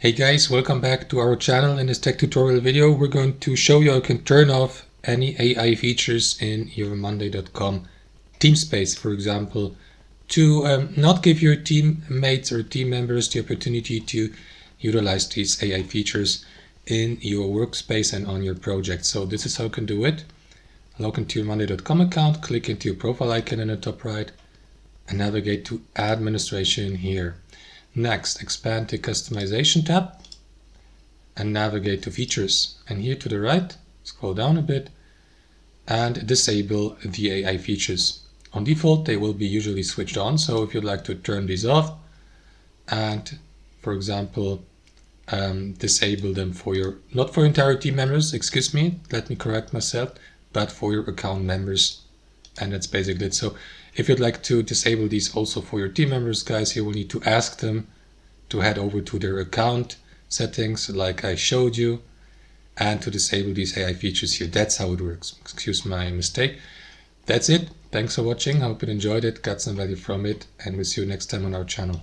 Hey guys, welcome back to our channel. In this tech tutorial video, we're going to show you how you can turn off any AI features in your Monday.com team space, for example, to not give your teammates or team members the opportunity to utilize these AI features in your workspace and on your project. So this is how you can do it. Log into your Monday.com account, click into your profile icon in the top right, and navigate to administration here. Next, expand the customization tab and navigate to features. And here to the right, scroll down a bit and disable the AI features. On default, they will be usually switched on. So if you'd like to turn these off and, for example, disable them for your, not for entire team members, excuse me, let me correct myself, but for your account members. And that's basically it. So if you'd like to disable these also for your team members, guys, you will need to ask them to head over to their account settings like I showed you and to disable these AI features here. That's how it works. Excuse my mistake. That's it. Thanks for watching. I hope you enjoyed it, got some value from it, and we'll see you next time on our channel.